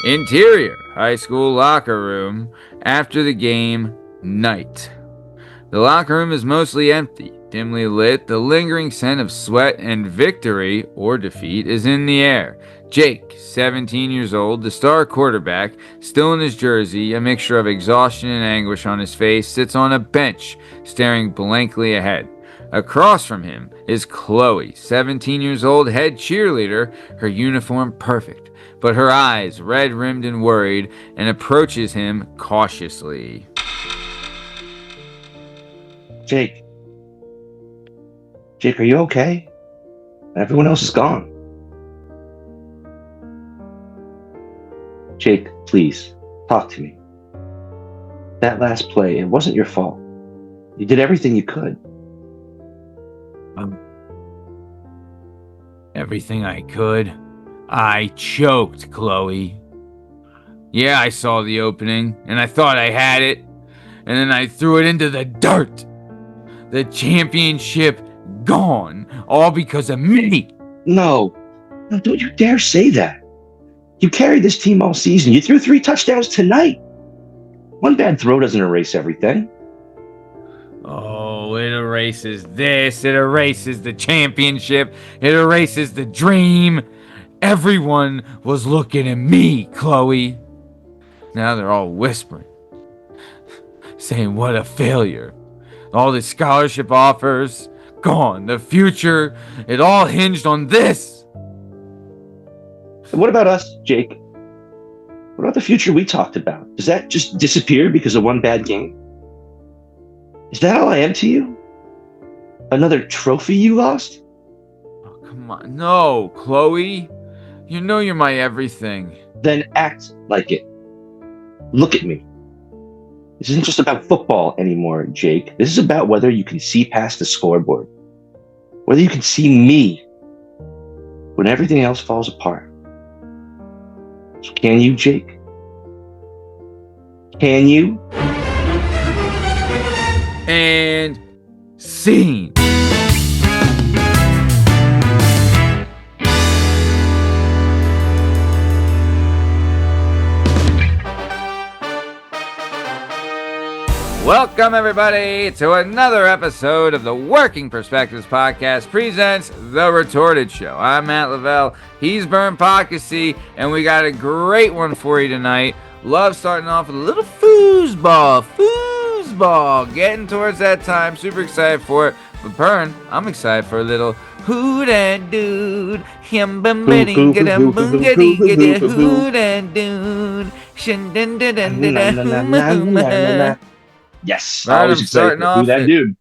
Interior, high school locker room, after the game, night. The locker room is mostly empty, dimly lit. The lingering scent of sweat and victory, or defeat, is in the air. Jake, 17 years old, the star quarterback, still in his jersey, a mixture of exhaustion and anguish on his face, sits on a bench, staring blankly ahead. Across from him is Chloe, 17 years old, head cheerleader, her uniform perfect, but her eyes red-rimmed and worried, and approaches him cautiously. Jake. Jake, are you okay? Everyone else is gone. Jake, please, talk to me. That last play, it wasn't your fault. You did everything you could. Everything I could. I choked, Chloe. Yeah, I saw the opening, and I thought I had it, and then I threw it into the dirt. The championship gone, all because of me. No, don't you dare say that. You carried this team all season. You threw 3 touchdowns tonight. One bad throw doesn't erase everything. Oh, it erases this. It erases the championship. It erases the dream. Everyone was looking at me, Chloe. Now they're all whispering, saying what a failure. All the scholarship offers, gone. The future, it all hinged on this. What about us, Jake? What about the future we talked about? Does that just disappear because of one bad game? Is that all I am to you? Another trophy you lost? Oh, come on. No, Chloe. You know you're my everything. Then act like it. Look at me. This isn't just about football anymore, Jake. This is about whether you can see past the scoreboard. Whether you can see me when everything else falls apart. So can you, Jake? Can you? And scene. Welcome, everybody, to another episode of the Working Perspectives Podcast presents The Retorted Show. I'm Matt Lavelle. He's Vern Podcasty, and we got a great one for you tonight. Love starting off with a little foosball. Getting towards that time. Super excited for it. But Vern, I'm excited for a little Who Dat Dude? Who Dat Dude? Yes. Right, Always I'm excited starting for off Who that with- dude?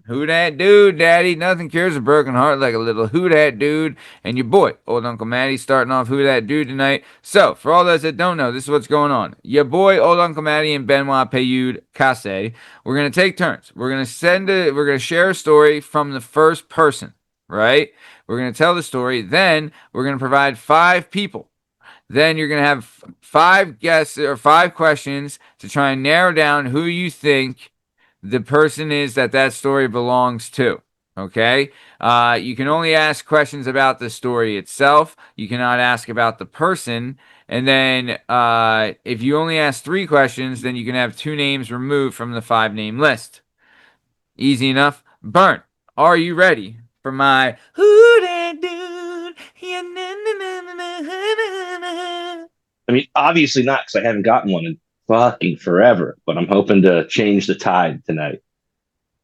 Who Dat Dude, Daddy? Nothing cures a broken heart like a little Who Dat Dude. And your boy, old Uncle Matty, starting off Who Dat Dude tonight. So, for all those that don't know, this is what's going on. Your boy, old Uncle Matty, and Benoit Payud Casse, we're gonna take turns. We're gonna share a story from the first person, right? We're gonna tell the story. Then we're gonna provide 5 people. Then you're going to have 5 guesses or 5 questions to try and narrow down who you think the person is that story belongs to. Okay? You can only ask questions about the story itself. You cannot ask about the person. And then if you only ask 3 questions, then you can have 2 names removed from the 5-name list. Easy enough. Burn. Are you ready for my Who Dat Dude? I mean, obviously not, because I haven't gotten one in fucking forever. But I'm hoping to change the tide tonight.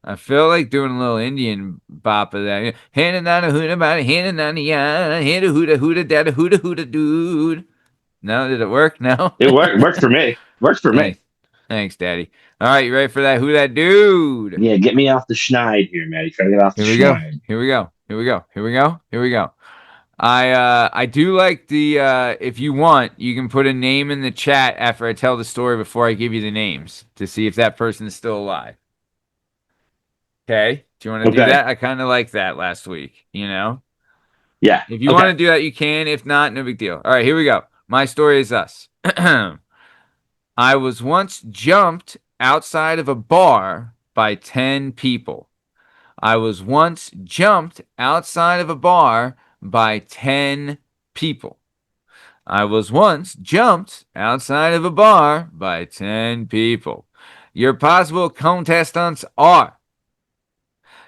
I feel like doing a little Indian bop of that. Hand on a hoota about hand on the hand a hoota dada hoota dude. No, did it work? No. It worked for me. Worked for me. Thanks, Daddy. All right, you ready for that? Who that dude? Yeah, get me off the schneid here, Matty. Try to get off the schneid. Here we go. I do like the if you want, you can put a name in the chat after I tell the story before I give you the names to see if that person is still alive. Okay? Do you want to do that? I kind of like that last week, you know? Yeah. If you want to do that, you can. If not, no big deal. All right, here we go. My story is thus. I was once jumped outside of a bar by 10 people. I was once jumped outside of a bar by 10 people. I was once jumped outside of a bar by 10 people. Your possible contestants are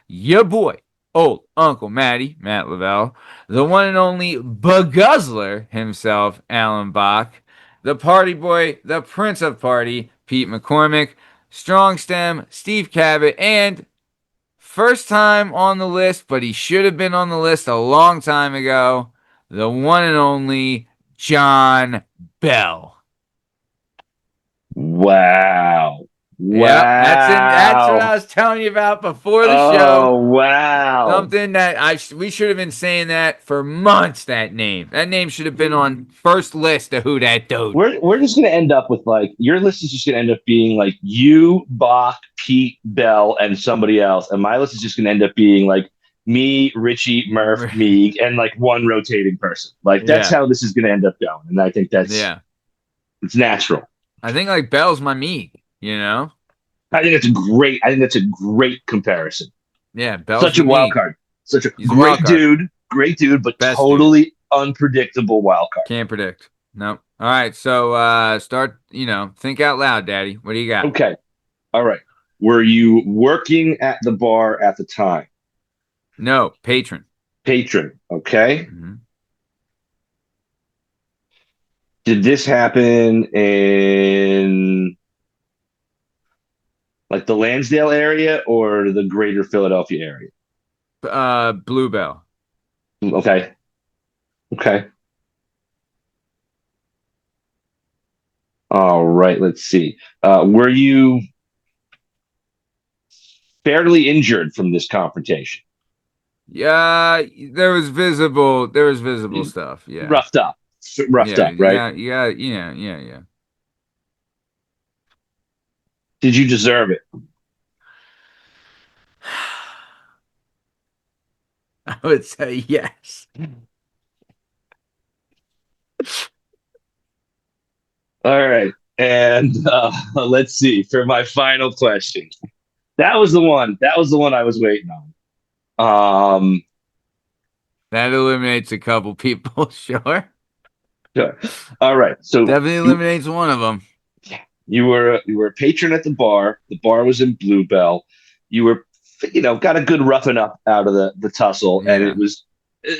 your boy, old Uncle Matty, Matt Lavelle, the one and only Beguzzler himself, Alan Bach, the party boy, the Prince of Party, Pete McCormick, Strong Stem, Steve Cabot, and first time on the list, but he should have been on the list a long time ago, the one and only John Bell. Wow. Yep, that's what I Wow. was telling you about before the show. Oh, wow. Something that we should have been saying that for months. That name should have been on first list of who that dude. We're just gonna end up with like your list is just gonna end up being like you, Bach, Pete, Bell, and somebody else, and my list is just gonna end up being like me, Richie, Murph, Meeg, and like one rotating person. Like that's Yeah, how this is gonna end up going, and I think that's yeah. it's natural. I think like Bell's my me. You know? I think that's a great comparison. Yeah, Bell's Such the a wild me. card. Such a He's a wild card. great dude, but Best dude. totally unpredictable wild card. Can't predict. Nope. All right, so start. Think out loud, Daddy. What do you got? Okay. All right. Were you working at the bar at the time? No, patron. Patron. Okay. Mhm. Did this happen in like the Lansdale area or the greater Philadelphia area? Bluebell. Okay. Okay. All right. Let's see. Were you fairly injured from this confrontation? Yeah, there was visible stuff. Yeah. Roughed up. Roughed Yeah, up, right? yeah. Did you deserve it? I would say yes. All right. And let's see for my final question. That was the one. That was the one I was waiting on. That eliminates a couple people, sure. Sure. All right. So Definitely eliminates one of them. you were a patron at the bar. The bar was in Bluebell. You were got a good roughing up out of the tussle, and it Yeah. was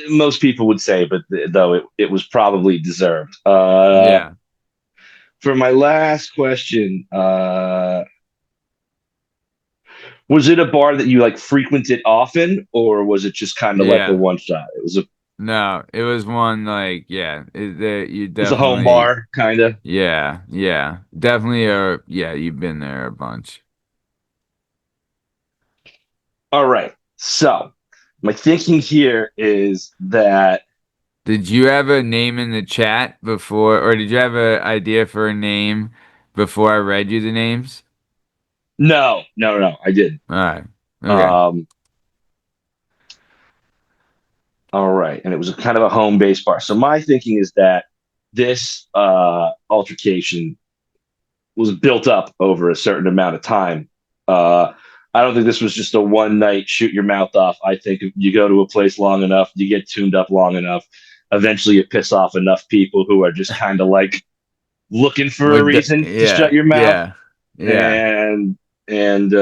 most people would say, but though it was probably deserved. Yeah. For my last question, was it a bar that you like frequented often, or was it just kind of like a Yeah. one shot? No, it was one like you It's a home definitely bar, kind of. yeah. Definitely you've been there a bunch. All right. So my thinking here is that Did you have a name in the chat before, or did you have an idea for a name before I read you the names? no, I didn't. All right. Okay. Um, all right, and it was a kind of a home base bar. So my thinking is that this altercation was built up over a certain amount of time. Uh, I don't think this was just a one night shoot your mouth off. I think if you go to a place long enough, you get tuned up long enough, eventually you piss off enough people who are just kind of like looking for a reason to shut your mouth. Yeah. And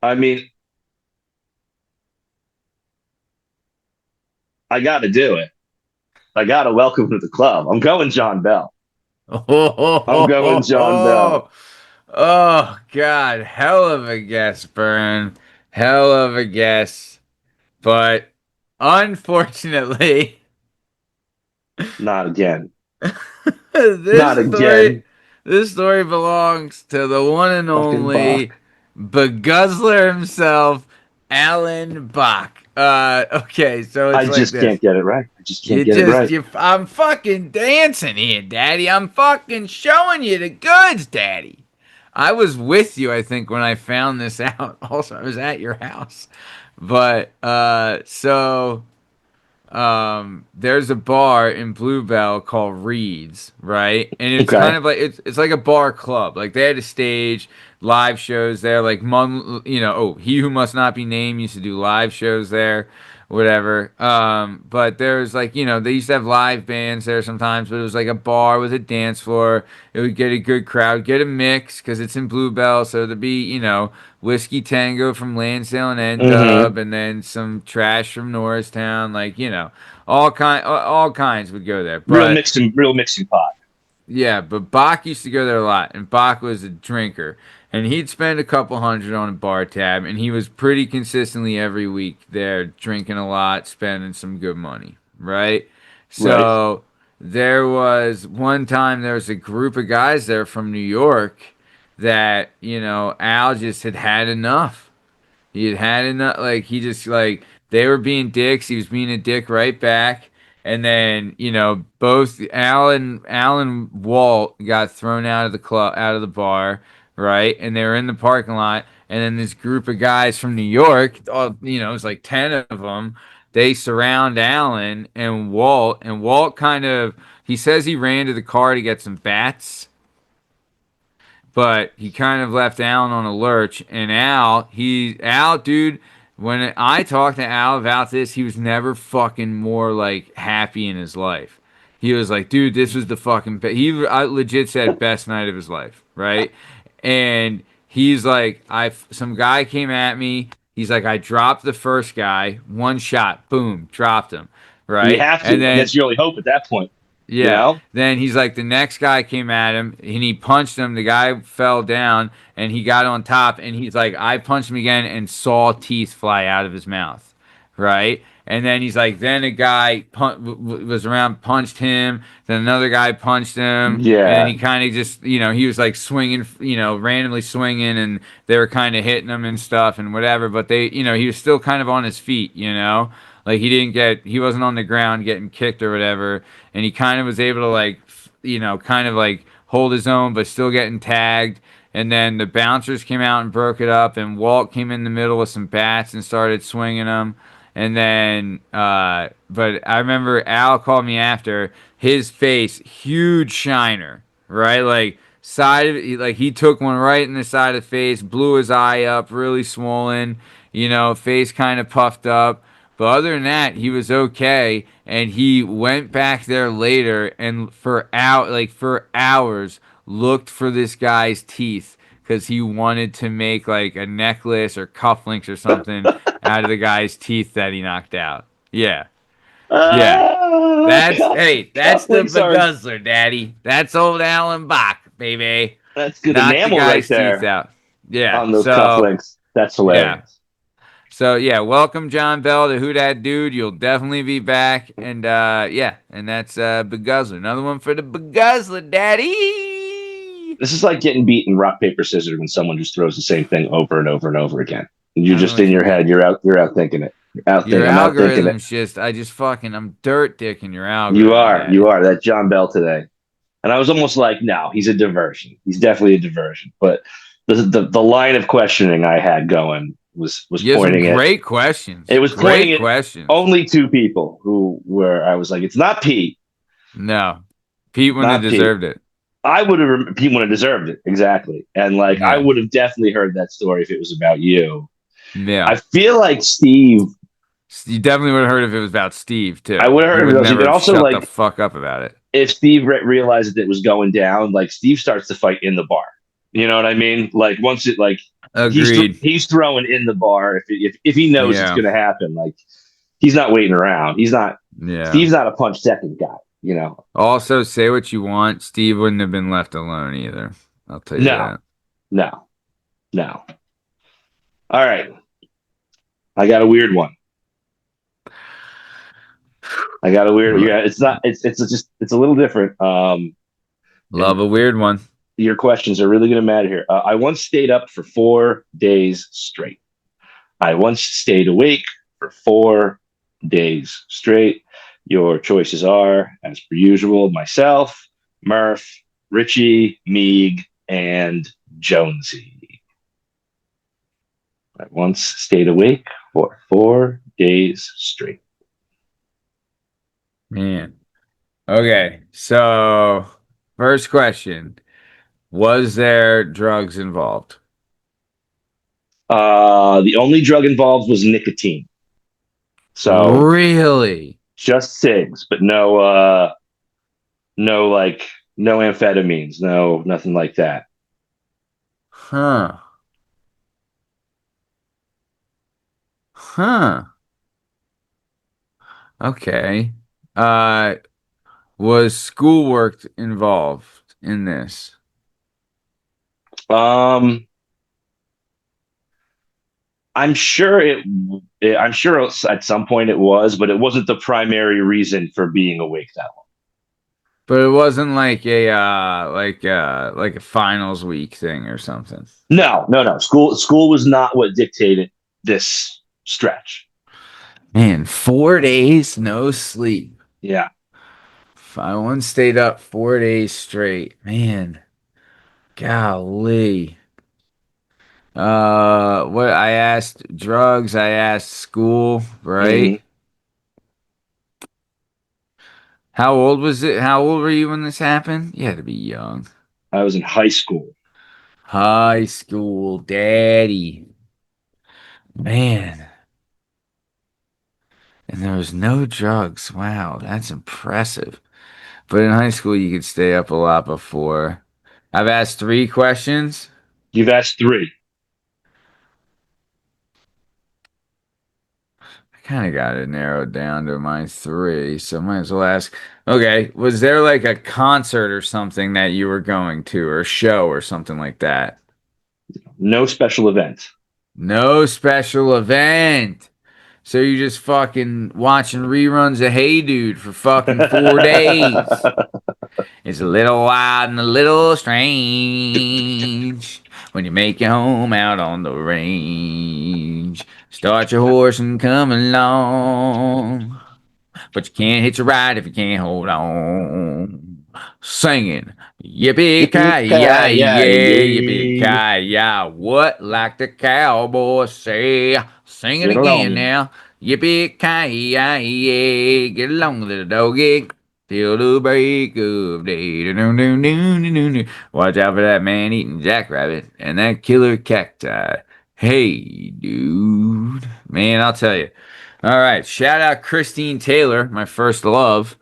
I mean, I got to do it. I got to welcome him to the club. I'm going John Bell. I'm going John Bell. Oh God, hell of a guess, Burn. Hell of a guess. But unfortunately, Not again. Not this story again. this story belongs to the one and Fucking only Bach. Beguzzler himself, Alan Bach. Okay, so I it's like just this. can't get it right. I just can't get it right. I'm fucking dancing here, Daddy. I'm fucking showing you the goods, Daddy. I was with you, I think, when I found this out. Also, I was at your house. But there's a bar in Bluebell called Reed's, right? And it's kind Okay. of like it's like a bar club. Like they had a stage, live shows there. Like He Who Must Not Be Named used to do live shows there. whatever. But there's like, they used to have live bands there sometimes, but it was like a bar with a dance floor. It would get a good crowd, get a mix because it's in Bluebell, so there'd be, Whiskey Tango from Lansdale and N Mm-hmm. Dub, and then some trash from Norristown, like, all kinds would go there. But Real mixing pot. yeah, but Bach used to go there a lot, and Bach was a drinker, and he'd spend a couple hundred on a bar tab, and he was pretty consistently every week there drinking a lot, spending some good money, right? Right. So there was one time there was a group of guys there from New York that, Al just had had enough. He had had enough. Like he just like they were being dicks. He was being a dick right back. And then both Alan Walt got thrown out of the club, out of the bar, right? And they were in the parking lot. And then this group of guys from New York, it was like 10 of them. They surround Alan and Walt kind of he says he ran to the car to get some bats, but he kind of left Alan on a lurch. And Al, dude, when I talked to Al about this, he was never fucking more like happy in his life. He was like, dude, this was the fucking I legit said best night of his life, right? And he's like, I some guy came at me. He's like, I dropped the first guy, one shot, boom, dropped him, You right? have And to. then That's your only hope at that point. You yeah. know? Then he's like, the next guy came at him and he punched him. The guy fell down and he got on top. And he's like, I punched him again and saw teeth fly out of his mouth. Right. And then he's like, then a guy was around, punched him. Then another guy punched him. And then Yeah. he kind of just, he was like swinging, randomly swinging. And they were kind of hitting him and stuff and whatever. But he was still kind of on his feet. Like he wasn't on the ground getting kicked or whatever, and he kind of was able to like, kind of like hold his own, but still getting tagged. And then the bouncers came out and broke it up, and Walt came in the middle with some bats and started swinging them. And then, but I remember Al called me after his face, huge shiner, right? Like like he took one right in the side of the face, blew his eye up, really swollen, face kind of puffed up. But other than that, he was okay, and he went back there later and for hours looked for this guy's teeth because he wanted to make like a necklace or cufflinks or something out of the guy's teeth that he knocked out. Yeah, yeah. That's the Cufflinks are beguzzler, Daddy. That's old Alan Bach, baby. that's good Knocked the enamel right guy's teeth there out. Yeah. on those So cufflinks. That's yeah. hilarious. So yeah, welcome John Bell to Who Dat Dude. You'll definitely be back, and yeah, and that's Beguzzler. Another one for the Beguzzler, Daddy. This is like getting beat in rock paper scissors when someone just throws the same thing over and over and over again. And you're I know just what in you your head. mean. You're out thinking it. Your I'm out thinking it. algorithm's just, I'm dirt dicking your You algorithm, are. You Daddy. are that John Bell today. And I was almost like, no, he's a diversion. He's definitely a diversion. But the line of questioning I had going was You have some pointing at great questions. it was pointing Great at questions. only two people who were I was like, it's not Pete, No, Pete wouldn't have not Pete. deserved it. I would have Pete would have deserved it exactly, and like I Yeah, would have definitely heard that story if it was about you. I yeah. feel like Steve. You definitely would have heard if it was about Steve I too. would have He heard would it. never And have also, shut the like fuck up about it. if Steve realized that it was going down, like Steve starts to fight in the bar. You know what I mean? Like once it like Agreed. he's throwing in the bar if he knows it's Yeah, going to happen. Like he's not waiting around. He's not. yeah. Steve's not a punch second guy. You know. Also, say what you want. Steve wouldn't have been left alone either. I'll tell you No, that. no, no. All right, I got a weird one. I got a weird. Yeah, it's not. It's a little different. Love And a weird one. your questions are really going to matter here. I once stayed up for 4 days straight. I once stayed awake for 4 days straight. Your choices are, as per usual, myself, Murph, Richie, Meeg, and Jonesy. I once stayed awake for 4 days straight. Man. Okay. So, first question. Was there drugs involved? The only drug involved was nicotine. So Really? just cigs, but no like no amphetamines, no nothing like that. Huh. Huh. Okay. Uh, was schoolwork involved in this? Um, I'm sure I'm sure at some point it was, but it wasn't the primary reason for being awake that long. But it wasn't like a finals week thing or something. No, no, no. School was not what dictated this stretch. Man, 4 days no sleep. Yeah. I once stayed up 4 days straight. Man, golly. What I asked drugs, I asked school, right? Hmm. How old was it? How old were you when this happened? You had to be young. I was in high school. High school, daddy. Man. And there was no drugs. Wow, that's impressive. But in high school, you could stay up a lot before. I've asked 3 questions. You've asked three. I kind of got it narrowed down to my 3, so might as well ask. Okay, was there like a concert or something that you were going to, or a show or something like that? No special event. No special event. So you just fucking watching reruns of Hey Dude for fucking 4 days. It's a little wild and a little strange when you make your home out on the range. Start your horse and come along, but you can't hitch a ride if you can't hold on. Singing, yippee ki yay, yeah, yippee Yippee-ki-yay. ki yay. What like the cowboys say? Sing it Get again along. now. Yippee ki yay, yeah. Get along, little doggy. Till the break of day. Do-do-do-do-do-do-do. Watch out for that man eating jackrabbit and that killer cacti. Hey, dude. Man, I'll tell you. All right. Shout out Christine Taylor, my first love.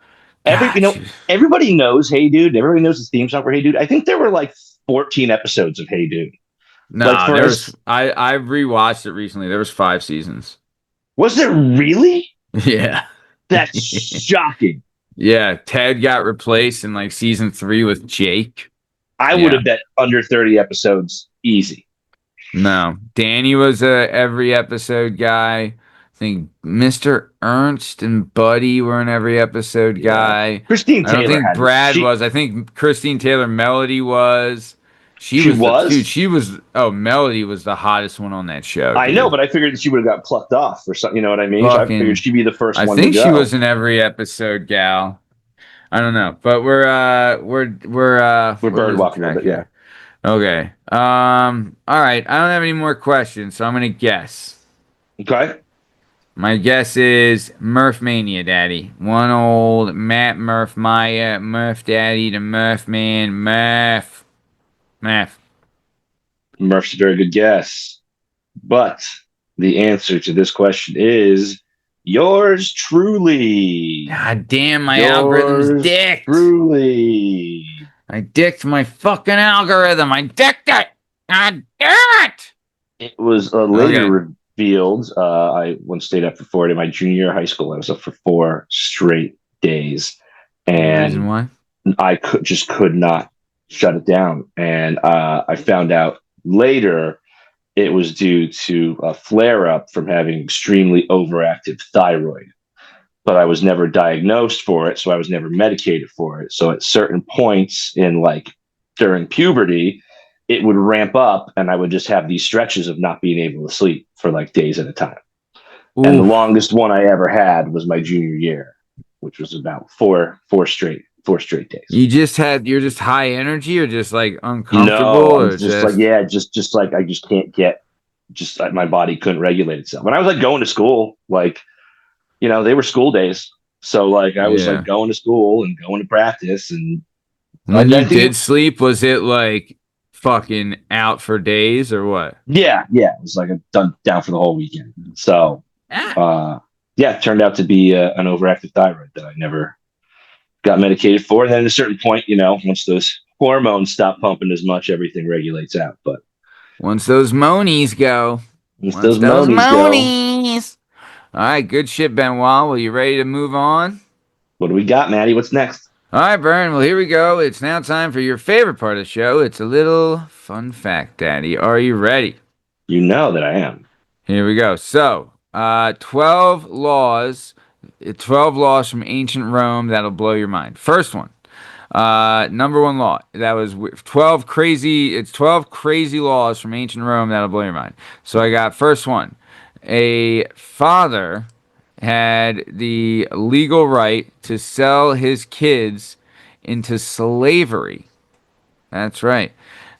Every God, everybody knows Hey Dude. Everybody knows the theme song for Hey Dude. I think there were like 14 episodes of Hey Dude. Like nah, for there was us, I rewatched it recently. There was 5 seasons. was there really? Yeah. That's shocking. Yeah, Ted got replaced in like season 3 with Jake. I would Yeah. have bet under 30 episodes easy. No. Danny was a every episode guy. I think Mr. Ernst and Buddy were an every episode Yeah. guy. Christine I don't Taylor think had this. Brad was. I think Christine Taylor Melody was. She She was the dude. was. She was. Oh, Melody was the hottest one on that show, I know, dude. but I figured that she would have got plucked off or something. You know what I mean? So I figured Fucking. she'd be the first I one to think she go. was an every episode gal. I don't know, but we're We're we're bird losing walking a little track bit. Yeah. here. Okay. All right. I don't have any more questions, so I'm gonna guess. Okay. My guess is Murph Mania, Daddy. One old Matt Murph Maya, Murph Daddy, the Murph Man, Murph. Murph. Murph's a very good guess. But the answer to this question is yours truly. God damn, my algorithm's Yours dicked. truly. I dicked my fucking algorithm. I dicked it. God damn it. It was Okay. later revealed. I once stayed up for 4 days. My junior year of high school, I was up for 4 straight days, Any reason and why? could not shut it down. And I found out later it was due to a flare up from having extremely overactive thyroid. But I was never diagnosed for it, so I was never medicated for it. So at certain points in like during puberty, it would ramp up and I would just have these stretches of not being able to sleep for like days at a time. And the Oof. longest one I ever had was my junior year, which was about four straight days. You're just high energy or just like uncomfortable No, I'm or just like, just yeah, just like I just can't get, just like my body couldn't regulate itself. When I was like going to school, like, they were school days. So like I was like yeah. going to school and going to practice. And When you I think, did sleep, was it like fucking out for days or what? yeah, it was like a done down for the whole weekend. So, Ah. uh, Yeah, it turned out to be an overactive thyroid that I never got medicated for. And then at a certain point, once those hormones stop pumping as much, everything regulates out. But Once those monies go. once Once those those monies go, monies. All right, good shit, Benoit. Well, you ready to move on? what do we got, Maddie? What's next? All right, Vern. Well, here we go. It's now time for your favorite part of the show. It's a little fun fact, Daddy. Are you ready? You know that I am. Here we go. So, 12 laws from ancient Rome that'll blow your mind. First one. Number one law. That was 12 crazy. It's 12 crazy laws from ancient Rome that'll blow your mind. So I got first one. A father had the legal right to sell his kids into slavery. That's right.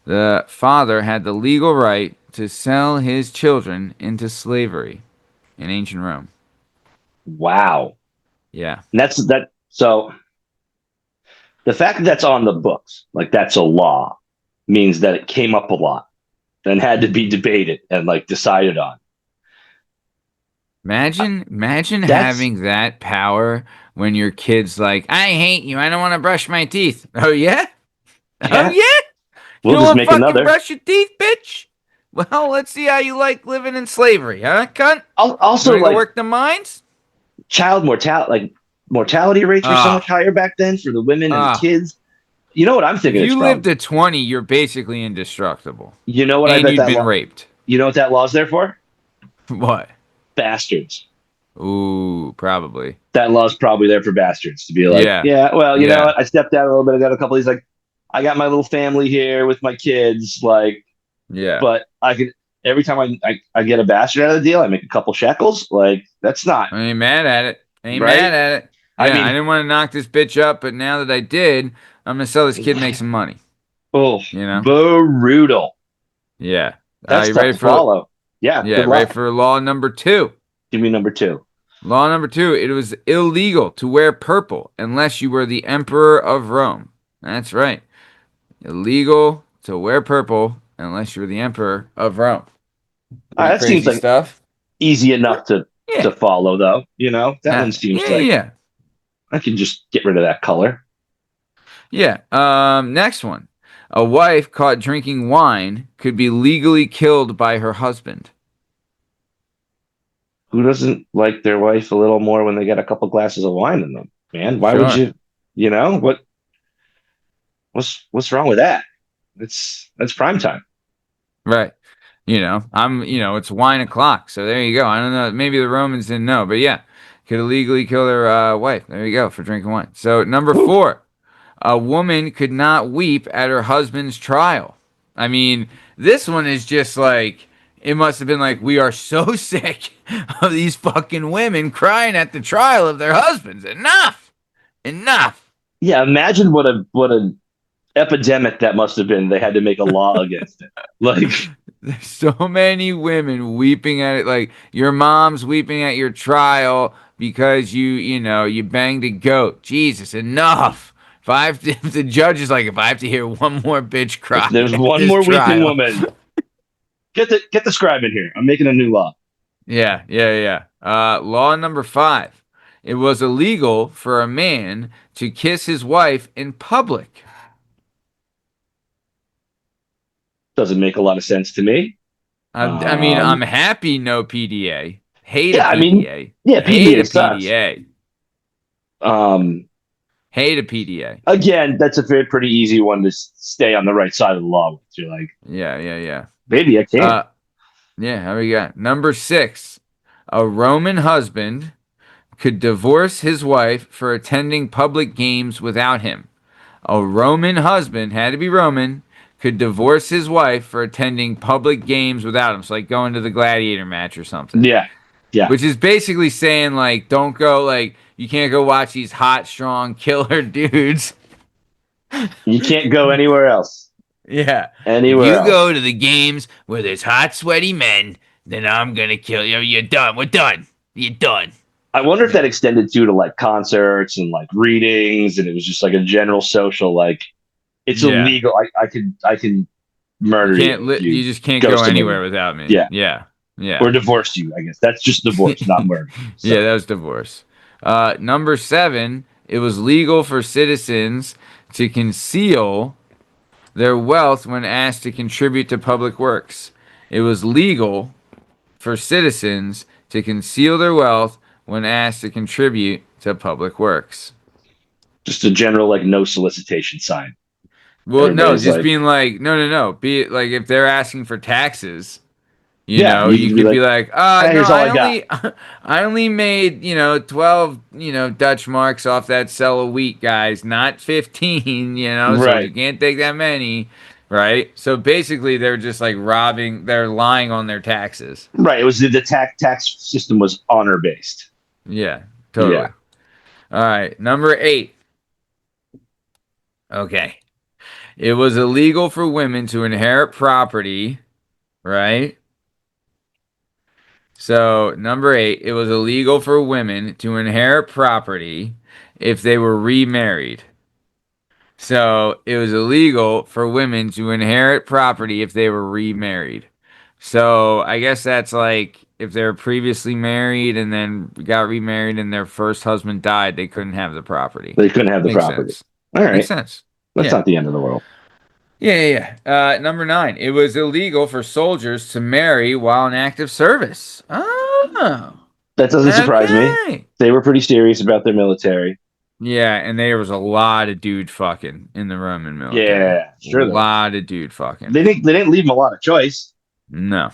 The father had the legal right to sell his children into slavery in ancient Rome. Wow. Yeah. And that's that. So the fact that that's on the books, like that's a law, means that it came up a lot and had to be debated and like decided on. Imagine That's having that power when your kid's like, I hate you. I don't want to brush my teeth. Oh, yeah? Oh, yeah. yeah? You We'll don't just want to make fucking another. brush your teeth, bitch? Well, let's see how you like living in slavery, huh, cunt? You Also, want to go like work the mines? child mortality, like mortality rates were so much Ah, higher back then for the women and the ah. kids. You know what I'm If thinking it's you live from? to 20, you're basically indestructible. You know what I And bet you'd that been law. raped. You know what that law's there for? What? Bastards. Ooh, probably. That law's probably there for bastards to be like, Yeah. yeah, well, you know Yeah. what? I stepped out a little bit. I got a couple of these like, I got my little family here with my kids, like, Yeah. but I could every time I get a bastard out of the deal, I make a couple shekels. Like that's not I ain't mad at it. Ain't right. mad at it. I Yeah, I mean, didn't want to knock this bitch up, but now that I did, I'm gonna sell this kid and make some money. oh, You know? brutal. Yeah. That's You tough ready to for follow. Yeah, good ready luck. for law number two? Give me number two. Law number two, it was illegal to wear purple unless you were the emperor of Rome. That's right. Illegal to wear purple unless you were the emperor of Rome. Pretty That seems crazy like stuff. easy enough to Yeah. follow, though. That one seems Yeah, like yeah. I can just get rid of that color. Yeah. Next one. A wife caught drinking wine could be legally killed by her husband. Who doesn't like their wife a little more when they get a couple glasses of wine in them? Man, why would Sure. you? What's wrong with that? That's prime time. Right. It's wine o'clock. So there you go. I don't know. Maybe the Romans didn't know, but yeah, could illegally kill their wife. There you go for drinking wine. So number Whew. four, a woman could not weep at her husband's trial. I mean, this one is just like, it must have been like, we are so sick of these fucking women crying at the trial of their husbands. Enough. Enough. Yeah, imagine what a epidemic that must have been. They had to make a law against it. Like, There's so many women weeping at it, like your mom's weeping at your trial because you banged a goat. Jesus, enough. If the judge is like, if I have to hear one more bitch if cry there's at one this more weeping trial. woman, get the scribe in here. I'm making a new law. Yeah, yeah, yeah. Law number five. It was illegal for a man to kiss his wife in public. Doesn't make a lot of sense to me. I mean, I'm Um, happy no PDA. Hate a yeah, I mean, PDA. yeah, Hate a PDA sucks. PDA. Um, Hate a PDA. again, that's a pretty easy one to stay on the right side of the law with. You're like, Yeah, yeah, yeah. maybe I can. Uh, yeah, how we got? Number six. A Roman husband could divorce his wife for attending public games without him. A Roman husband, had to be Roman, could divorce his wife for attending public games without him. So like going to the gladiator match or something. Yeah, yeah. Which is basically saying like, don't go like, you can't go watch these hot, strong killer dudes. You can't go anywhere else. Yeah. If Anywhere you go else. to the games where there's hot, sweaty men, then I'm gonna kill you. You're done. We're done. You're done. I wonder if that Yeah. extended to like concerts and like readings, and it was just like a general social like it's Yeah. illegal. I can You murder you can't if you you just can't ghost go a movie. anywhere without me. Yeah, Yeah. Yeah. Or divorce you, I guess. That's just divorce, not murder. Yeah, So that was divorce. Number 7, it was legal for citizens to conceal their wealth when asked to contribute to public works. It was legal for citizens to conceal their wealth when asked to contribute to public works. just a general like no solicitation sign. Well, no, Everybody's just like, being like, no, no, no. Be it like if they're asking for taxes, yeah, you you can be could be like, like, no, here's all I got. I only made, 12, Dutch marks off that sell of wheat, guys, not 15, so Right. you can't take that many, right? So basically, they're just like they're lying on their taxes. Right. It was the tax system was honor based. Yeah, Yeah. totally. All right, number 8. Okay. It was illegal for women to inherit property, right? So, number 8, it was illegal for women to inherit property if they were remarried. So, it was illegal for women to inherit property if they were remarried. So, I guess that's like if they were previously married and then got remarried and their first husband died, they couldn't have the property. They couldn't have the Makes property. sense. All Makes right. sense. That's Yeah. not the end of the world. Number 9, it was illegal for soldiers to marry while in active service. Oh, That doesn't surprise me. okay. They were pretty serious about their military. Yeah, and there was a lot of dude fucking in the Roman military. Yeah, A sure there was. lot of dude fucking. They didn't leave them a lot of choice. No,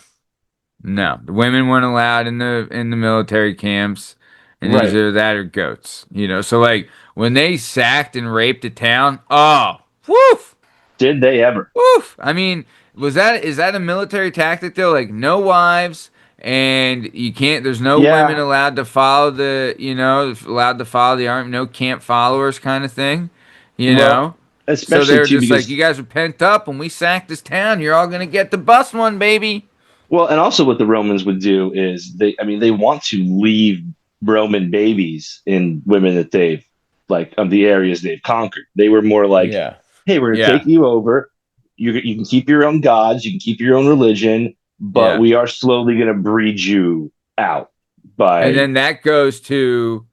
no, the women weren't allowed in the military camps, and Right. either that or goats. So like when they sacked and raped a town, oh, woof. Did they ever? Oof. I mean, is that a military tactic though? Like no wives and you can't there's no women Yeah. allowed to follow allowed to follow the army, no camp followers kind of thing, you Well, know? So especially they're too just like, because you guys are pent up when we sack this town, you're all gonna get the bus one, baby. well, and also what the Romans would do is they want to leave Roman babies in women that they've like of the areas they've conquered. They were more like, Yeah. hey, we're gonna take Yeah. you over. You can keep your own gods, you can keep your own religion, but Yeah. we are slowly gonna breed you out And by then that goes to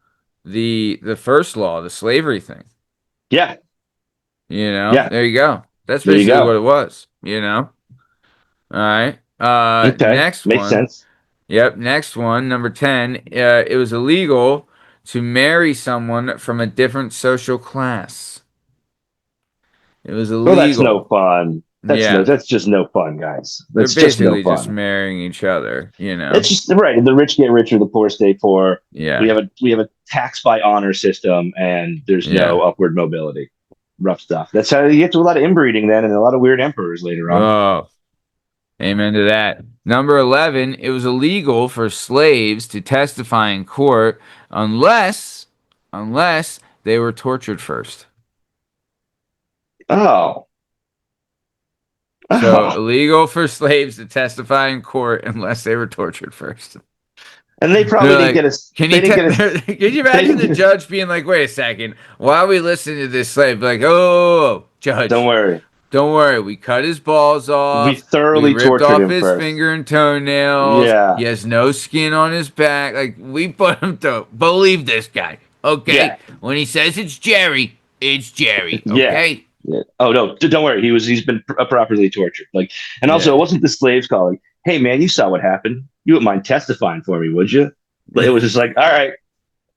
the first law, the slavery thing. yeah, yeah. There you go. That's There you basically what go. it was. All right. Okay, Next makes one. sense. Yep, next one, number 10. It was illegal to marry someone from a different social class. It was Well, that's no illegal. fun. Yeah. That's just no fun, guys. They're That's just no basically just fun. marrying each other. It's just right. The rich get richer, the poor stay poor. Yeah. We have a tax by honor system, and there's no Yeah. upward mobility. Rough stuff. That's how you get to a lot of inbreeding then, and a lot of weird emperors later on. Oh, amen to that. Number 11, it was illegal for slaves to testify in court unless they were tortured first. Oh, So oh, illegal for slaves to testify in court unless they were tortured first. and they probably They're didn't get like, us. They didn't get us. can you They imagine didn't the get us. judge being like, wait a second, while we listen to this slave, like, oh, Don't judge, worry. don't worry, we cut his balls We off, we thoroughly ripped tortured off him his first. finger and toenails, Yeah, he has no skin on his back, like, we put him to believe this guy, yeah, okay? When he says it's Jerry, yeah. okay? Yeah. Oh no, don't worry. He's been properly tortured. Like, and also, it Yeah. wasn't the slaves calling. Hey man, you saw what happened. You wouldn't mind testifying for me, would you? But it was just like, all right.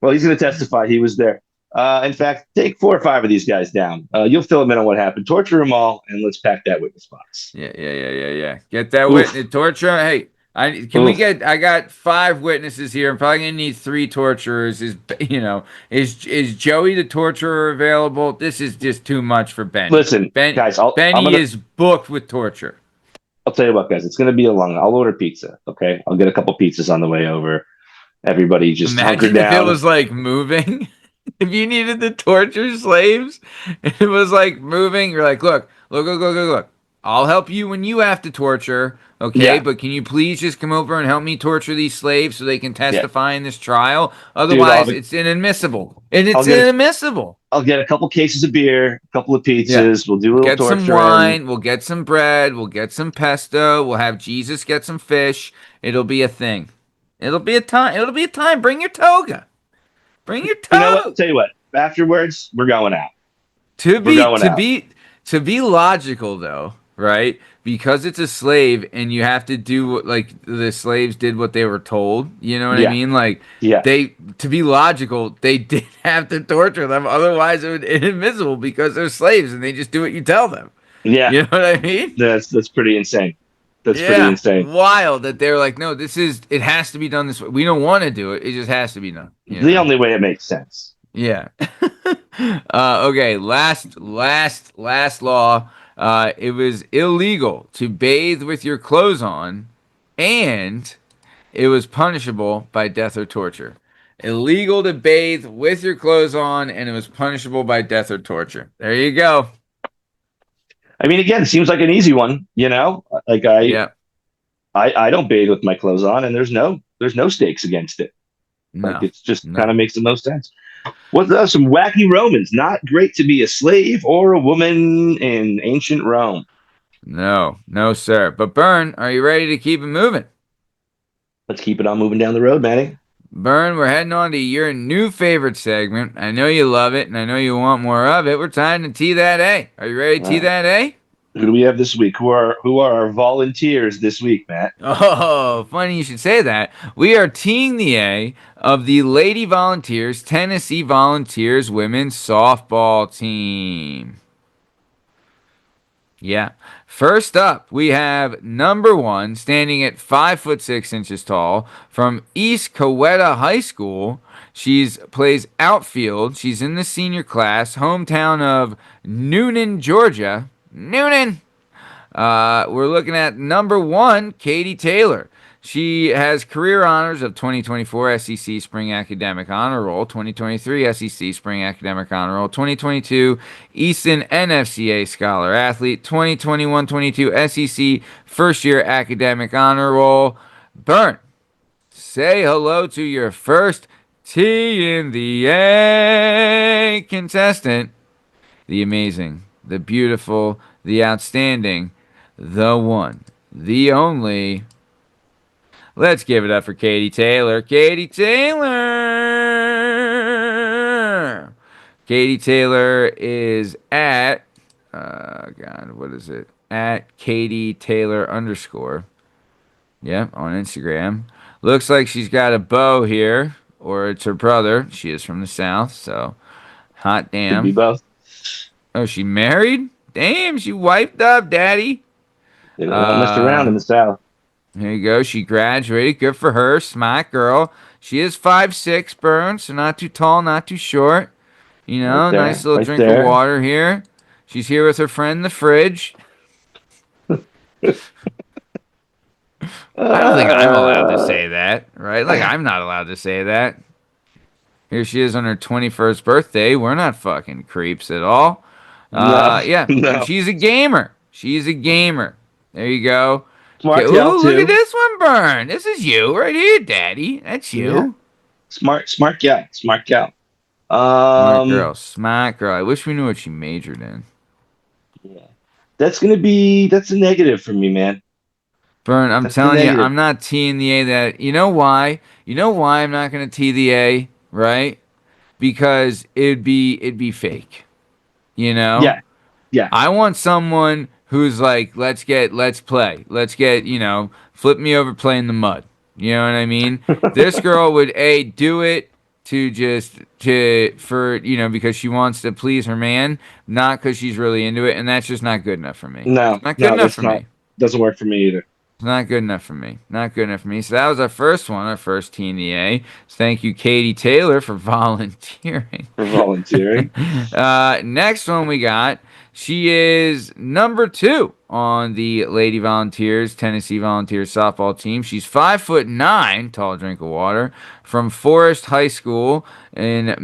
Well, he's going to testify. He was there. In fact, take 4 or 5 of these guys down. You'll fill them in on what happened. Torture them all, and let's pack that witness box. Yeah. Get that Oof, witness torture. Hey, oof. I got 5 witnesses here. I'm probably gonna need 3 torturers. Is Joey the torturer available? This is just too much for Benny. Listen, guys. Benny is booked with torture. I'll tell you what, guys. It's going to be a long. I'll order pizza. Okay, I'll get a couple pizzas on the way over. Everybody just hunker Imagine if it down. was like moving. If you needed to torture slaves, and it was like moving. You're like, look. I'll help you when you have to torture, okay? Yeah, But can you please just come over and help me torture these slaves so they can yeah, testify in this trial? dude. Otherwise, it's inadmissible. And I'll it's get a, inadmissible. I'll get a couple cases of beer, a couple of Yeah. pizzas. We'll do a little Get some torturing. wine, we'll get some bread, we'll get some pesto, we'll have Jesus get some fish. It'll be a thing. It'll be a time. It'll be a time. Bring your toga. Bring your You know what? I'll toga. tell you what. Afterwards, we're going out. To We're be going to out. be to be logical though, right? Because it's a slave and you have to do what like the slaves did what they were told. You know what I Yeah, mean? Like yeah, they to be logical, they did have to torture them. Otherwise, it would be inadmissible because they're slaves and they just do what you tell them. yeah. You know what I mean? That's pretty insane. That's pretty Yeah, insane. wild that they're like, no, this is it has to be done this way. We don't want to do it. It just has to be done. You The know? only way it makes sense. Yeah. Okay. Last law. It was illegal to bathe with your clothes on, and it was punishable by death or torture. Illegal to bathe with your clothes on, and it was punishable by death or torture. There you go. I mean, again, seems like an easy one. Like Yeah. I don't bathe with my clothes on, and there's no stakes against it. Like No. it's just kind No. of makes the most sense. What's some wacky Romans? Not great to be a slave or a woman in ancient Rome. No. No, sir. But Burn, are you ready to keep it moving? Let's keep it on moving down the road, Manny. Burn, we're heading on to your new favorite segment. I know you love it, and I know you want more of it. We're time to tee that A. Are you ready to tee Uh, that A? who do we have this week? Who are our volunteers this week, Matt? Oh, funny you should say that. We are teeing the A of the Lady Volunteers, Tennessee Volunteers women's softball team. Yeah. First up, we have number one, standing at 5'6" tall, from East Coweta High School. She's plays outfield. She's in the senior class, hometown of Noonan, Georgia. Noonan. We're looking at number one, Katie Taylor. She has career honors of 2024 SEC Spring Academic Honor Roll, 2023 SEC Spring Academic Honor Roll, 2022 Easton NFCA Scholar Athlete, 2021-22 SEC First Year Academic Honor Roll. Burn, say hello to your first T in the A contestant, the amazing, the beautiful, the outstanding, the one, the only. Let's give it up for Katie Taylor. Katie Taylor. Katie Taylor is at, God, what is it? At Katie Taylor underscore. Yep, on Instagram. Looks like she's got a beau here, or it's her brother. She is from the South, so hot Could be damn. both. Oh, she married? Damn, she wiped up, daddy. They don't mess around in Uh, the South. There you go. She graduated. Good for her. Smart girl. She is 5'6", Burn, so not too tall, not too short. You Right know, nice there, little right drink of there. water here. She's here with her friend in the fridge. I don't think I'm allowed to Uh, say that, right? Like, I'm not allowed to say that. Here she is on her 21st birthday. We're not fucking creeps at all. no, Yeah, and no. she's a gamer. She's a gamer. There you go. Okay, Smart gal ooh, look at too. this one, Burn. This is you right here, Daddy. That's Yeah, you. smart gal, smart gal. Smart Um, girl. Smart girl. I wish we knew what she majored in. yeah, that's a negative for me, man. Burn, I'm That's a telling you, negative. I'm not teeing the A that. You know why? You know why I'm not going to tee the A, right? Because it'd be fake. You know? Yeah, yeah. I want someone who's like, let's play. Let's get, flip me over, play in the mud. You know what I mean? This girl would A, do it because she wants to please her man, not because she's really into it, and that's just not good enough for me. No, It's not good no, enough that's for not me. doesn't work for me either. It's not good enough for me. Not good enough for me. So that was our first one, our first T in the A. So thank you, Katie Taylor, for volunteering. For volunteering. Next one we got She is number two on the Lady Volunteers, Tennessee Volunteers softball team. She's 5'9", tall drink of water, from Forest High School in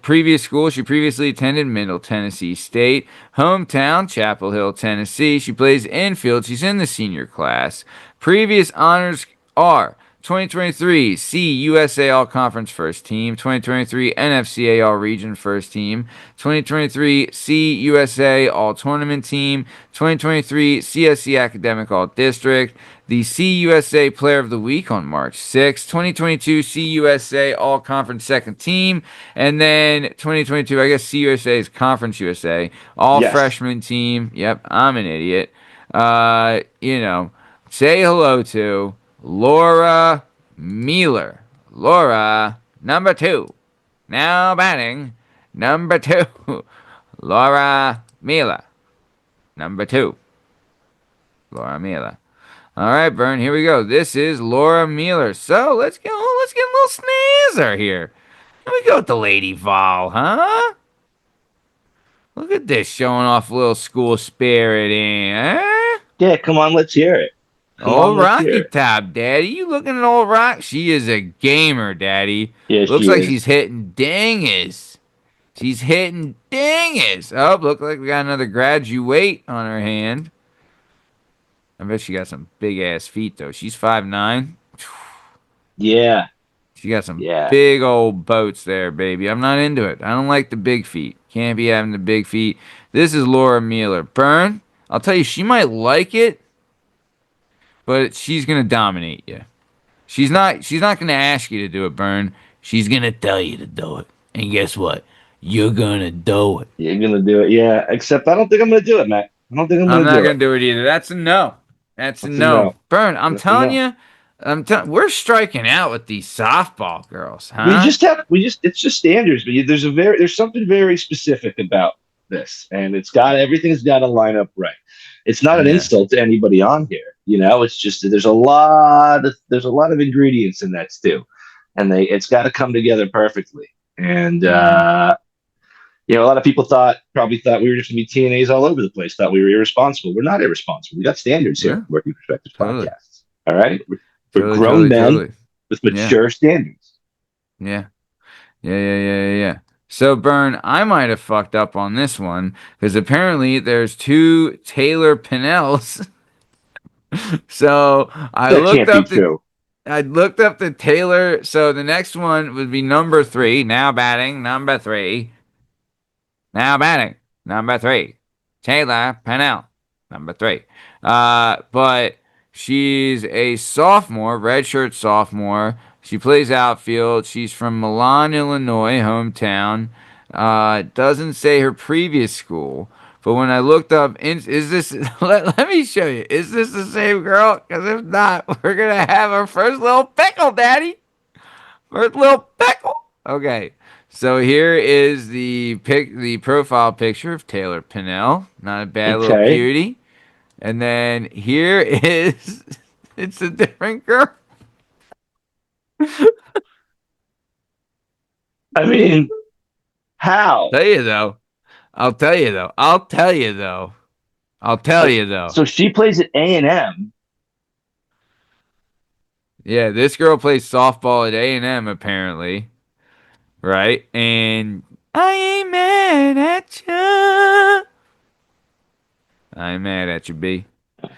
previous school. She previously attended Middle Tennessee State. Hometown, Chapel Hill, Tennessee. She plays infield. She's in the senior class. Previous honors are 2023 CUSA All Conference First Team, 2023 NFCA All Region First Team, 2023 CUSA All Tournament Team, 2023 CSC Academic All District, the CUSA Player of the Week on March 6th, 2022 CUSA All Conference Second Team, and then 2022, I guess CUSA is Conference USA, All Yes. Freshman Team. Yep, I'm an idiot. You know, say hello to Laura Mueller. Laura, number two. Now batting, number two. Laura Mueller. Number two. Laura Mueller. All right, Vern, here we go. This is Laura Mueller. So let's get a little snazzer here. Here we go with the Lady Vol, huh? Look at this, showing off a little school spirit in, eh? Yeah, come on, let's hear it. Come on, Old let's hear Rocky it. Top, Daddy. You looking at old Rock? She is a gamer, Daddy. Yeah, Looks she like is. she's hitting dingers. She's hitting dingers. Oh, look like we got another graduate on her hand. I bet she got some big ass feet though. She's 5'9". Yeah, She got some yeah. big old boats there, baby. I'm not into it. I don't like the big feet. Can't be having the big feet. This is Laura Mueller. Burn. I'll tell you, she might like it, but she's gonna dominate you. She's not gonna ask you to do it, Burn. She's gonna tell you to do it. And guess what? You're gonna do it. You're gonna do it. Yeah, except I don't think I'm gonna do it, Matt. I don't think I'm I'm gonna not do gonna it. do it either. That's a no. That's a That's a no. no. Burn, I'm That's a telling no. you, we're striking out with these softball girls, We huh? just have we just it's just standards, but there's something very specific about this, and everything's got to line up right. It's not an Yeah. insult to anybody on here, it's just that there's a lot of ingredients in that stew, and it's got to come together perfectly. And Mm, a lot of people probably thought we were just gonna be TNAs all over the place, thought we were irresponsible. We're not irresponsible. We got standards here, yeah. Working Perspectives Totally. podcasts. All right, we're Totally. grown Totally. men Totally. with Yeah. mature standards. Yeah. Yeah. Yeah. Yeah. Yeah. Yeah. So, Burn, I might have fucked up on this one because apparently there's two Taylor Pinnells. So That can't be true. I looked up the Taylor. So the next one would be number three. Now batting, number three. Now batting, number three. Taylor Pennell, number three. But she's a sophomore, redshirt sophomore. She plays outfield. She's from Milan, Illinois, hometown. Doesn't say her previous school. But when I looked up, is this, let me show you. Is this the same girl? Because if not, we're going to have our first little pickle, Daddy. First little pickle. Okay. So here is the profile picture of Taylor Pinnell. Not a bad little Okay. cutie. And then here is it's a different girl. I mean, how? Tell you though. I'll tell you though. I'll tell you though. I'll tell Like, you though. so she plays at A&M. Yeah, this girl plays softball at A&M apparently, right? And I ain't mad at you. I ain't mad at you, B. I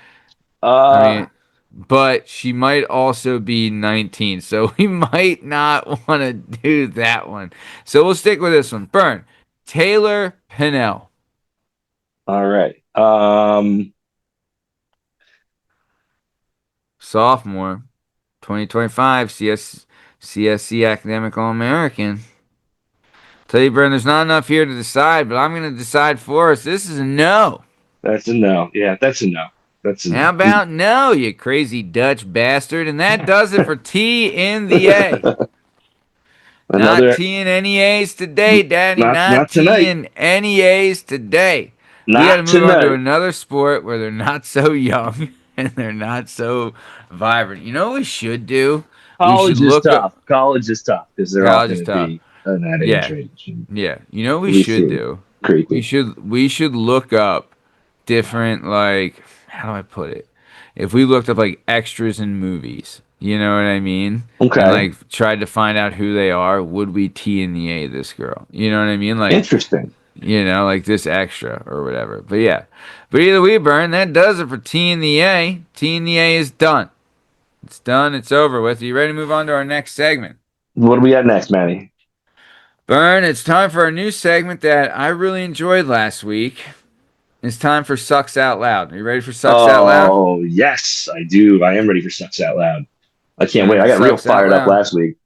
Uh, mean, but she might also be 19, so we might not want to do that one. So we'll stick with this one. Burn. Taylor Pinnell, all right. sophomore, 2025 CSC Academic All American. Tell you, Burn, there's not enough here to decide, but I'm going to decide for us. This is a no. That's a no. Yeah, that's a no. That's a How no. about no, you crazy Dutch bastard? And that does it for T in the A. Not Another teeing any A's today, Daddy. not Not tonight. teeing any A's today. We got to Not move on to tonight. another sport where they're not so young and they're not so vibrant. You know what we should do? We should College is look up. tough. College is tough because they're all College going is to tough. be in that age Yeah, range. And yeah. You know what we we should see. do? Creepy. We should look up different, like, how do I put it? If we looked up like extras in movies, you know what I mean? And Okay. like tried to find out who they are, would we T in the A this girl? You know what I mean? Like, Interesting. like this extra or whatever. But yeah. But either way, Burn, that does it for T in the A. T in the A is done. It's done. It's over with. Are you ready to move on to our next segment? What do we got next, Manny? Burn, it's time for a new segment that I really enjoyed last week. It's time for Sucks Out Loud. Are you ready for Sucks Out Loud? Oh, yes, I do. I am ready for Sucks Out Loud. I can't Time wait. for I got real Sucks Out fired up Loud. last week.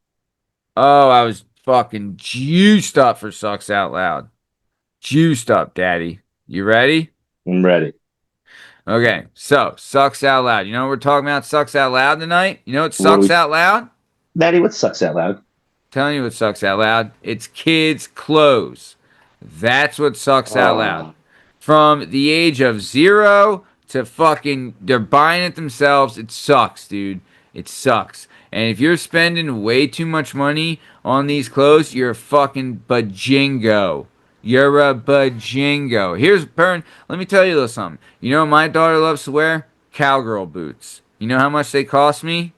Oh, I was fucking juiced up for Sucks Out Loud. Juiced up, Daddy. You ready? I'm ready. Okay, so Sucks Out Loud. You know what we're talking about? Sucks Out Loud tonight? You know what What do sucks we, out loud? Maddie? What sucks out loud? Telling you what sucks out loud. It's kids' clothes. That's what sucks out loud. Oh, From the age of 0 to fucking, they're buying it themselves. It sucks, dude. It sucks. And if you're spending way too much money on these clothes, you're a fucking bajingo. You're a bajingo. Here's Burn. Let me tell you a little something. You know what my daughter loves to wear? Cowgirl boots. You know how much they cost me?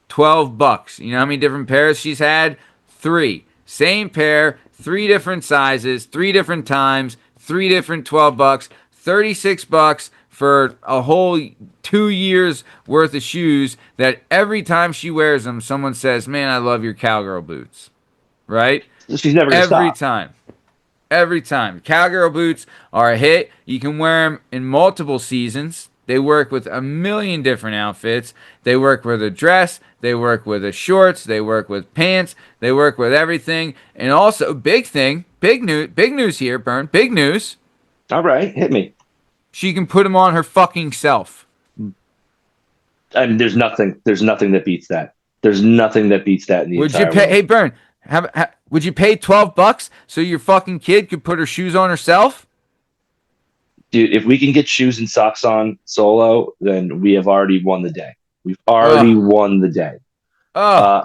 $12. You know how many different pairs she's had? Three. Same pair, three different sizes, three different times, three different $12. $36 for a whole 2 years worth of shoes that every time she wears them, someone says, "Man, I love your cowgirl boots." Right? she's never gonna Every stop. time. Every time. Cowgirl boots are a hit. You can wear them in multiple seasons. They work with a million different outfits. They work with a dress. They work with a shorts. They work with pants. They work with everything. And also, big thing, big news here, Burn, big news. All right, hit me. She can put them on her fucking self. And there's nothing that beats that. There's nothing that beats that in the Would you entire pay? world. Hey, Burn, would you pay $12 so your fucking kid could put her shoes on herself? Dude, if we can get shoes and socks on solo, then we have already won the day. We've already Ugh, won the day. ugh, Uh,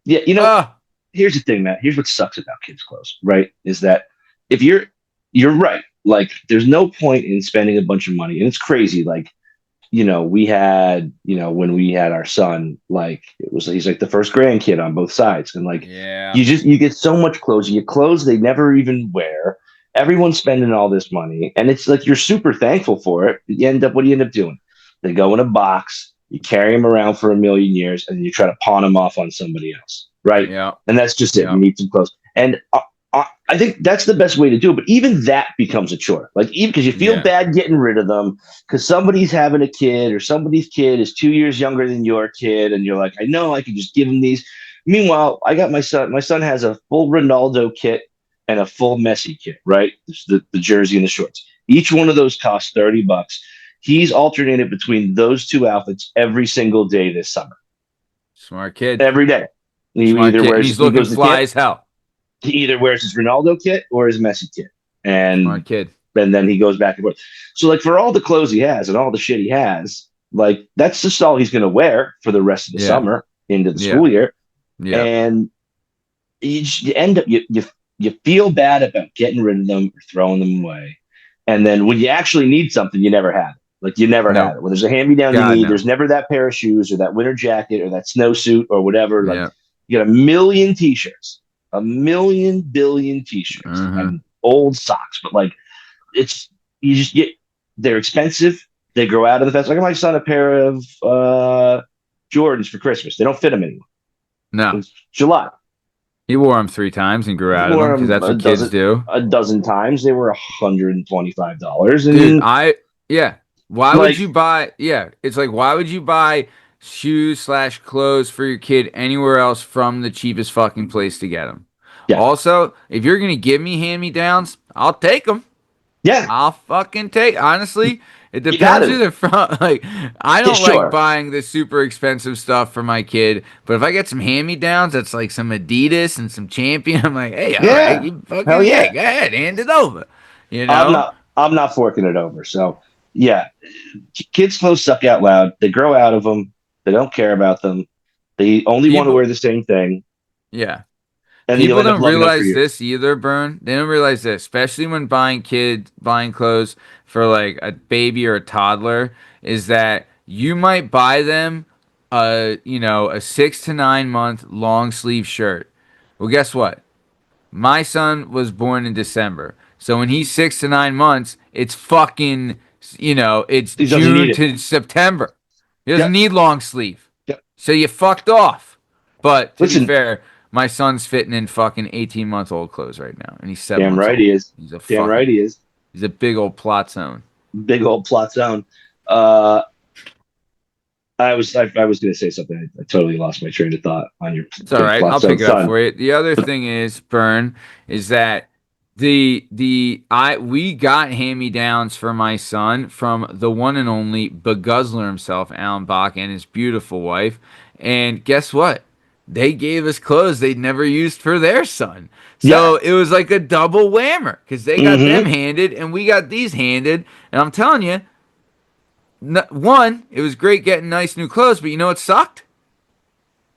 yeah, ugh. here's the thing, Matt. Here's what sucks about kids' clothes, right? Is that if you're right. Like, there's no point in spending a bunch of money, and it's crazy. Like, we had, when we had our son, like he's like the first grandkid on both sides, and like Yeah. you get so much clothes, you get clothes they never even wear. Everyone's spending all this money, and it's like you're super thankful for it. What do you end up doing? They go in a box, you carry them around for a million years, and you try to pawn them off on somebody else, right? Yeah. And that's just it. You Yeah. need some clothes, and I think that's the best way to do it. But even that becomes a chore. Like, even because you feel Yeah. bad getting rid of them because somebody's having a kid or somebody's kid is 2 years younger than your kid, and you're like, I know I could just give him these. Meanwhile, I got my son. My son has a full Ronaldo kit and a full Messi kit. Right, the jersey and the shorts. Each one of those costs $30. He's alternated between those two outfits every single day this summer. Smart kid. Every day, he Smart either kid. And wears he's he looking goes to fly camp as hell. he either wears his Ronaldo kit or his Messi kit, Smart and kid. then he goes back and forth. So, like, for all the clothes he has and all the shit he has, like, that's just all he's going to wear for the rest of the Yeah. summer into the Yeah. school year, Yeah. and you end up you feel bad about getting rid of them or throwing them away, and then when you actually need something, you never have it. Like, you never have Nope. it. When there's a hand me down you God need, no. there's never that pair of shoes or that winter jacket or that snowsuit or whatever. Like, Yeah. you got a million t-shirts, a million billion t-shirts, Mm-hmm. and old socks, but like it's you just get they're expensive. They grow out of the fence. I got my son a pair of Jordans for Christmas. They don't fit him anymore. No. It's July. He wore them 3 times and grew He out of wore them because them that's what kids do. a dozen times. They were $125, Dude, and yeah. Why would like, you buy, yeah, it's like, why would you buy shoes slash clothes for your kid anywhere else from the cheapest fucking place to get them? yeah, Also, if you're going to give me hand-me-downs, I'll take them. yeah, I'll fucking take. Honestly, it you got depends who to, they're from. Like, I yeah, don't like sure, buying the super expensive stuff for my kid, but if I get some hand-me-downs, that's like some Adidas and some Champion. I'm like, hey, all right, yeah, you hell fucking yeah, yeah. go ahead, hand it over. You I'm know? not I'm not forking it over. So yeah, kids' clothes suck out loud. They grow out of them. They don't care about them. They only want to People, wear the same thing. yeah. And then you'll People end up don't loving them for realize years. this either, Burn. They don't realize this, especially when buying clothes for like a baby or a toddler, is that you might buy them a 6 to 9 month long sleeve shirt. Well, guess what? My son was born in December. So when he's 6 to 9 months, it's fucking, it's He doesn't need June it. to September. He doesn't Yep. need long sleeve. Yep. So you fucked off. But to be Listen, fair, my son's fitting in fucking 18-month-old clothes right now. And he's seven damn months right old. he is. He's a Damn right fucking, he is. he's a big old plot zone. Big old plot zone. Uh, I was going to say something. I totally lost my train of thought on your It's all big right. plot I'll zone pick it up son. for you. The other thing is, Burn, is that we got hand-me-downs for my son from the one and only beguzzler himself, Alan Bach, and his beautiful wife. And guess what? They gave us clothes they'd never used for their son. Yeah. So it was like a double whammer because they got them Mm-hmm. handed and we got these handed. And I'm telling you, one, it was great getting nice new clothes, but you know what sucked?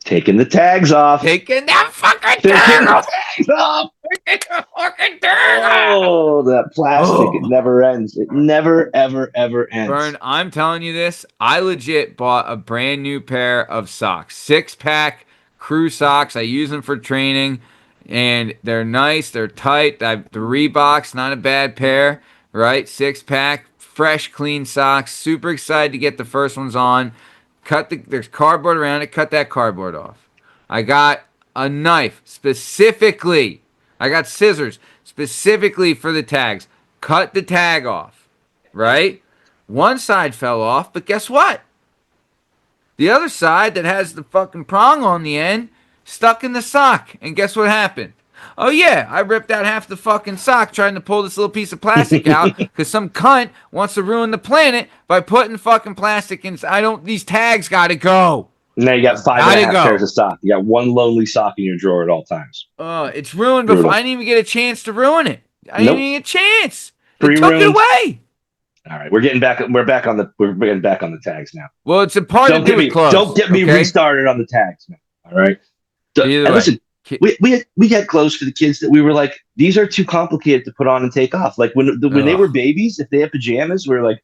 Taking the tags off. Taking that fucking Taking tag the off. tags off. Taking the fucking tag off. Oh, that plastic. It Oh. never ends. It never, ever, ever ends. Burn, I'm telling you this. I legit bought a brand new pair of socks. 6-pack crew socks. I use them for training. And they're nice. They're tight. The Reeboks, not a bad pair. Right? 6-pack. Fresh, clean socks. Super excited to get the first ones on. There's cardboard around it. Cut that cardboard off. I got a knife specifically. I got scissors specifically for the tags. Cut the tag off. Right? One side fell off, but guess what? The other side that has the fucking prong on the end stuck in the sock. And guess what happened? Oh yeah, I ripped out half the fucking sock trying to pull this little piece of plastic out because some cunt wants to ruin the planet by putting fucking plastic in. These tags gotta go. Now you got five and Gotta a half go. pairs of socks. You got one lonely sock in your drawer at all times. It's ruined before Brutal. I didn't even get a chance to ruin it. I Nope. didn't even get a chance. They took it Pre-ruined. away. All right, we're getting back on the tags now. Well, it's a part Don't to do get with me clothes. don't get me okay? restarted on the tags now. All right. Either And way. listen, we had clothes for the kids that we were like, these are too complicated to put on and take off. Like when they Ugh. were babies, if they had pajamas, we were like,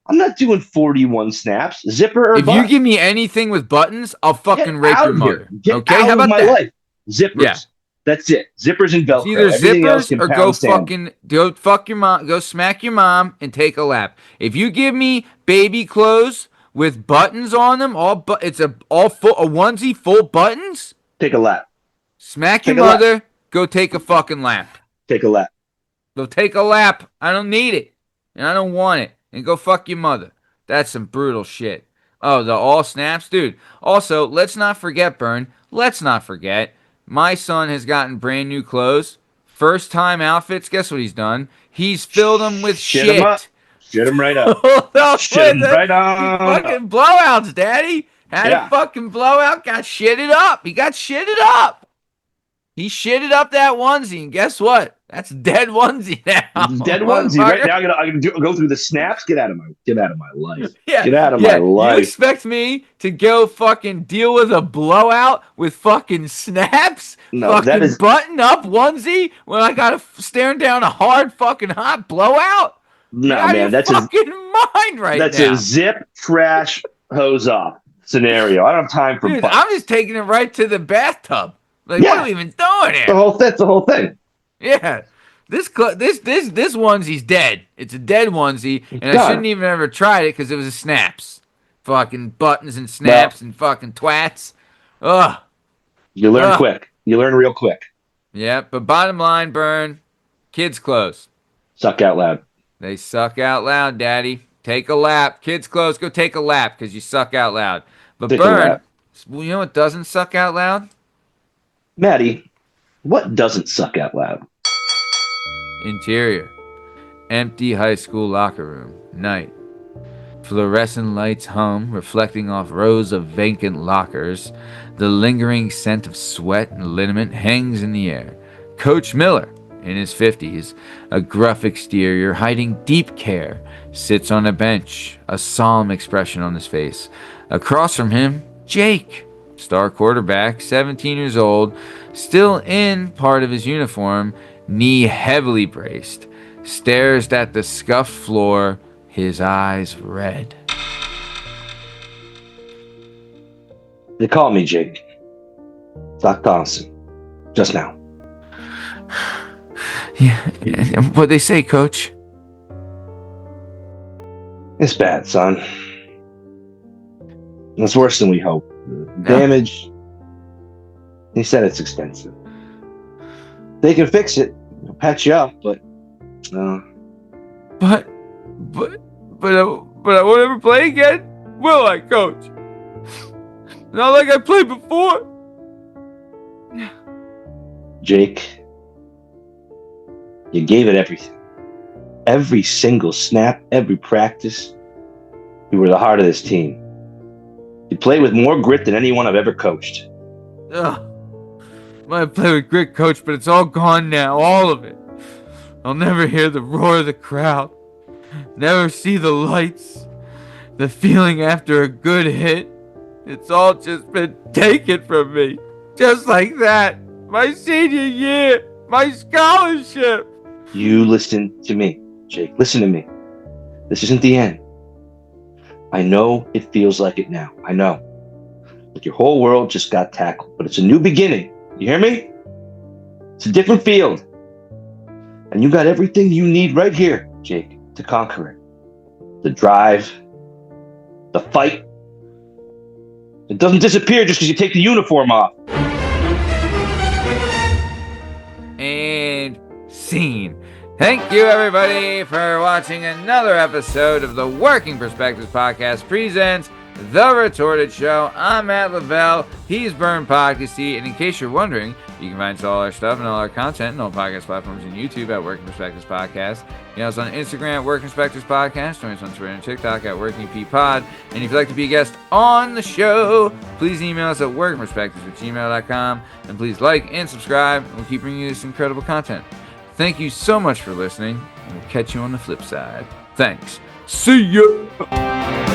I'm not doing 41 snaps, zipper or If bust. you give me anything with buttons, I'll fucking Get rape out your of here. mother. Get Okay, out how of about my that? life. Zippers. Yeah. That's it. Zippers and Velcro. It's either Everything else zippers can or pound sand. go fuck your mom, go smack your mom and take a lap. If you give me baby clothes with buttons on them, it's a onesie full buttons, Take a lap. smack Take your a lap. mother, go take a fucking lap. Take a lap. Go take a lap. I don't need it. And I don't want it. And go fuck your mother. That's some brutal shit. Oh, the all snaps? Dude. Also, let's not forget, Burn. Let's not forget. My son has gotten brand new clothes. First time outfits. Guess what he's done? He's filled them with shit. Him up. Shit him right up. Shit him right on. Fucking blowouts, Daddy. Had a fucking blowout. Got shitted up. He got shitted up. He shitted up that onesie. And guess what? That's dead onesie now. Dead onesie. Right now, I'm gonna go through the snaps. Get out of my life. Yeah, Get out of my You life. expect me to go fucking deal with a blowout with fucking snaps? No, fucking that is button up onesie when I got staring down a hard fucking hot blowout? no man. That's fucking mind right that's now. a zip trash hose off scenario. I don't have time for Dude, fun. I'm just taking it right to the bathtub. Like, Yeah. what are we even doing here? That's the whole thing. Yeah. This onesie's dead. It's a dead onesie, and I God. shouldn't even ever tried it because it was a snaps. Fucking buttons and snaps and fucking twats. Ugh. You learn quick. You learn real quick. Yeah, but bottom line, Burn, kids clothes. Suck out loud. They suck out loud, Daddy. Take a lap. Kids clothes, go take a lap because you suck out loud. But Take a Burn, lap. you know what doesn't suck out loud? Maddie, what doesn't suck out loud? Interior. Empty high school locker room. Night. Fluorescent lights hum, reflecting off rows of vacant lockers. The lingering scent of sweat and liniment hangs in the air. Coach Miller, in his 50s, a gruff exterior hiding deep care, sits on a bench, a solemn expression on his face. Across from him, Jake, star quarterback, 17 years old, still in part of his uniform, knee heavily braced, stares at the scuffed floor, his eyes red. They call me Jake. Doc Dawson. Just now. Yeah, what'd they say, Coach? It's bad, son. It's worse than we hoped. Yeah. Damage. He said it's extensive. They can fix it. They'll patch you up, but But I won't ever play again? Will I, Coach? Not like I played before. Jake, you gave it everything. Every single snap, every practice. You were the heart of this team. You played with more grit than anyone I've ever coached. Ugh. Might play with grit, Coach, but it's all gone now. All of it. I'll never hear the roar of the crowd. Never see the lights. The feeling after a good hit. It's all just been taken from me. Just like that. My senior year. My scholarship. You listen to me, Jake. Listen to me. This isn't the end. I know it feels like it now. I know. Like your whole world just got tackled. But it's a new beginning. You hear me? It's a different field. And you got everything you need right here, Jake, to conquer it. The drive. The fight. It doesn't disappear just because you take the uniform off. And scene. Thank you, everybody, for watching another episode of the Working Perspectives Podcast presents The Retorted Show. I'm Matt Lavelle. He's Burn Podcasty. And in case you're wondering, you can find all our stuff and all our content and all podcast platforms and YouTube at Working Perspectives Podcast. You know, it's on Instagram at Working Perspectives Podcast. Join us on Twitter and TikTok at Working P Pod. And if you'd like to be a guest on the show, please email us at workingperspectives@gmail.com. And please like and subscribe. And we'll keep bringing you this incredible content. Thank you so much for listening, and we'll catch you on the flip side. Thanks. See ya!